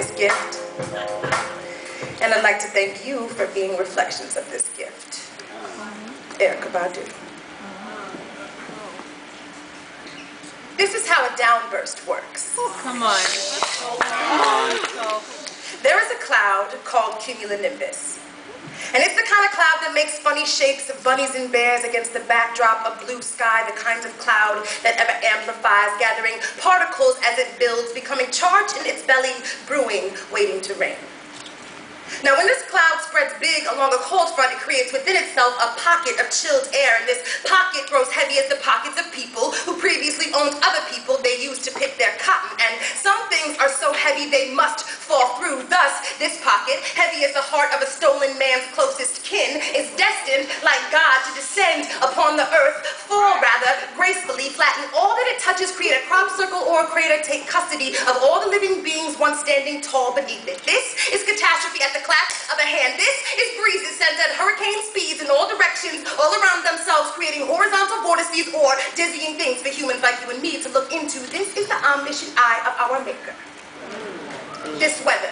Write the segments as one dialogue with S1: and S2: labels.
S1: this gift. And I'd like to thank you for being reflections of this gift. Erykah Badu. This is how a downburst works.
S2: Come on.
S1: There is a cloud called cumulonimbus. And it's the kind of cloud that makes funny shapes of bunnies and bears against the backdrop of blue sky, the kind of cloud that ever amplifies, gathering particles as it builds, becoming charged in its belly, brewing, waiting to rain. Now, when this cloud spreads big along a cold front, it creates within itself a pocket of chilled air, and this pocket grows heavy as the pockets of people who previously owned other people they used to pick their cotton. And some things are so heavy they must fall through. Thus, this pocket, heavy as the heart of a stolen man's closest kin, is destined, like God, to descend upon the earth, fall rather, gracefully, flatten all that it touches, create a crop circle or a crater, take custody of all the living beings once standing tall beneath it. This is catastrophe at the clap of a hand. This is breezes sent at hurricane speeds in all directions, all around themselves, creating horizontal vortices or dizzying things for humans like you and me to look into. This is the omniscient eye of our Maker. This weather.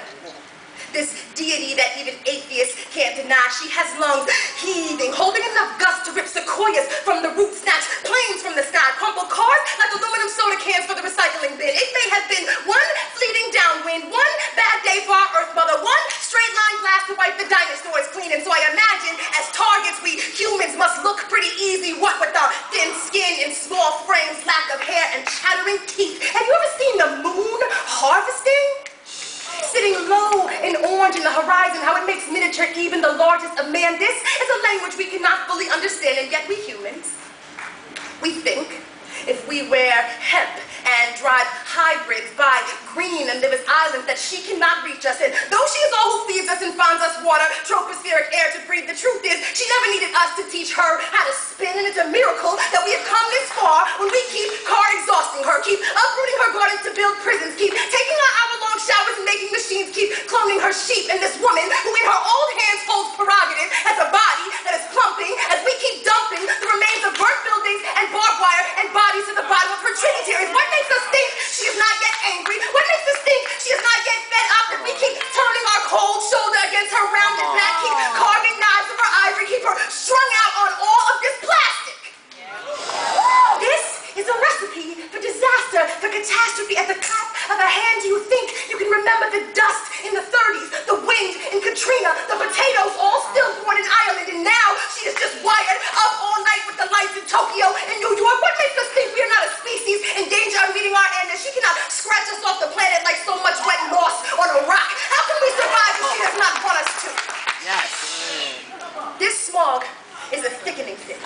S1: This deity that even atheists can't deny. She has lungs heaving, holding enough gusts to rip sequoias from the root, snatch planes from the sky, crumple cars like aluminum soda cans for the recycling bin. It may have been one fleeting downwind, one bad day for our Earth Mother, one straight line blast to wipe the dinosaurs clean. And so I imagine as targets we humans must look pretty easy, what with our thin skin and small frames, lack of hair and chattering teeth. Have you ever seen the moon harvesting? Sitting low and orange in the horizon, how it makes miniature even the largest of man. This is a language we cannot fully understand, and yet we humans, we think if we wear hemp and drive hybrids, buy green and live as islands, that she cannot reach us. And though she is all who feeds us and finds us water, tropospheric air to breathe, the truth is she never needed us to teach her how to spin, and it's a miracle that we have come this far when we keep car exhausting her, keep uprooting her gardens to build prisons, keep taking our hour-long showers and making machines, keep cloning her sheep. And this woman who in her old hands holds prerogative as a body that is plumping as we keep dumping the remains of burnt buildings and barbed wire and bodies to the bottom of her tributaries. What makes us think she is not yet angry? What makes us think she is not yet fed up that we keep turning our cold shoulder against her rounded back, keep carving knives of her ivory, keep her strung out on all of this plastic? This is a recipe for disaster, for catastrophe at the clap of a hand. Do you think you can remember the dust in the 30s, the wind in Katrina, the potatoes all stillborn in Ireland, and now she is just wired up all night with the lights in Tokyo and New York? What makes us think we are not a species in danger of meeting our end, and she cannot scratch us off the planet like so much wet moss on a rock? How can we survive if she does not want us to?
S2: Yes.
S1: This smog is a thickening thing.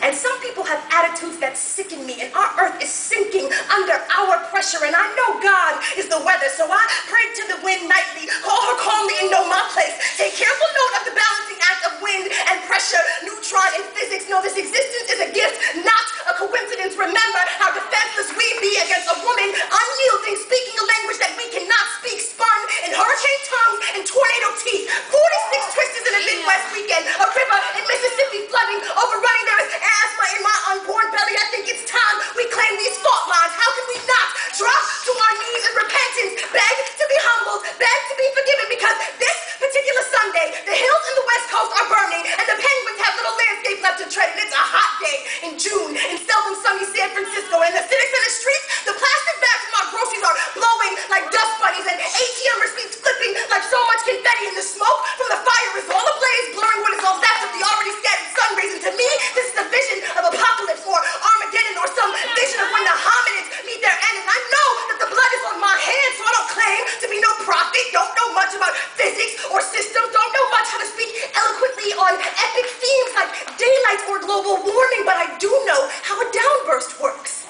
S1: And some people have attitudes that sicken me, and our earth is sinking under our pressure, and I know God is the weather, so I pray to the wind nightly, call her calmly and know my place. Take careful note of the balancing act of wind and pressure, neutron and physics. Know this existence is a gift, not a coincidence. Remember how defenseless we be against a woman, unyielding, speaking a language that we cannot speak, spun in hurricane tongues and tornado teeth. 46 twisters in a Midwest weekend, a river in Mississippi flooding, overrunning. There is asthma in my unborn belly. I think it's time we claim these fault lines. How can we not drop to our knees in repentance, beg to be humbled, beg to be forgiven? Because this particular Sunday, the hills in the West Coast are burning, and the penguins have little landscape left to tread, and it's a hot day in June in seldom sunny San Francisco. And the cynics in the streets, the plastic bags from our groceries are blowing like dust bunnies, and ATM receipts flipping like so much confetti, and the smoke from the fire is all ablaze, blurring what is all left of the already scattered sun rays. And to me, this is a vision of apocalypse or Armageddon, or some vision of when the hominids meet their end. And I know that the blood is on my hands, so I don't claim to be no prophet, don't know much about physics or systems, don't know much how to speak eloquently on epic themes like daylight or global warming, but I do know how a downburst works.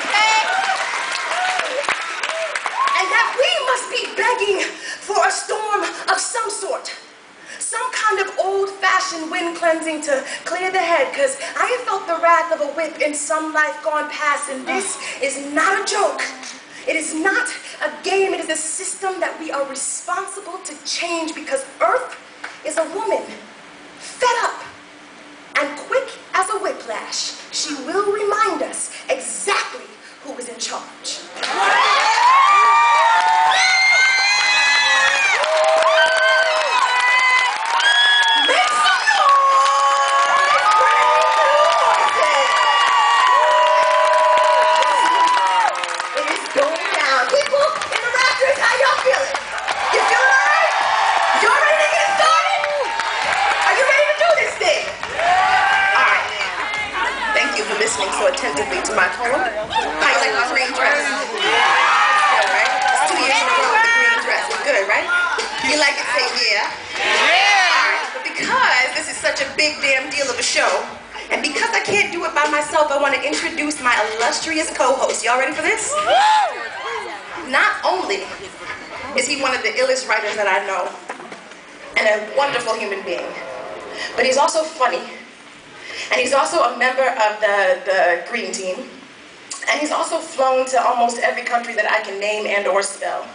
S2: Okay.
S1: And that we must be begging for a storm of some sort. Some kind of old-fashioned wind cleansing to clear the head, because I have felt the wrath of a whip in some life gone past, and this is not a joke. It is not a game. It is a system that we are responsible to change, because Earth is a woman, fed up, and quick as a whiplash. She will remind us exactly who is in charge. told him. How you like my green dress? Good, right? It's 2 years in a row with the green dress. It's good, right? You like it? Say yeah. Alright, but because this is such a big damn deal of a show, and because I can't do it by myself, I want to introduce my illustrious co-host. Y'all ready for this? Not only is he one of the illest writers that I know, and a wonderful human being, but he's also funny, and he's also a member of the Green Team, and he's also flown to almost every country that I can name and or spell.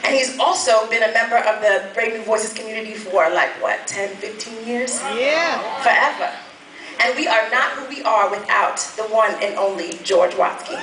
S1: And he's also been a member of the Brave New Voices community for like, what, 10, 15 years?
S2: Yeah.
S1: Forever. And we are not who we are without the one and only George Watsky.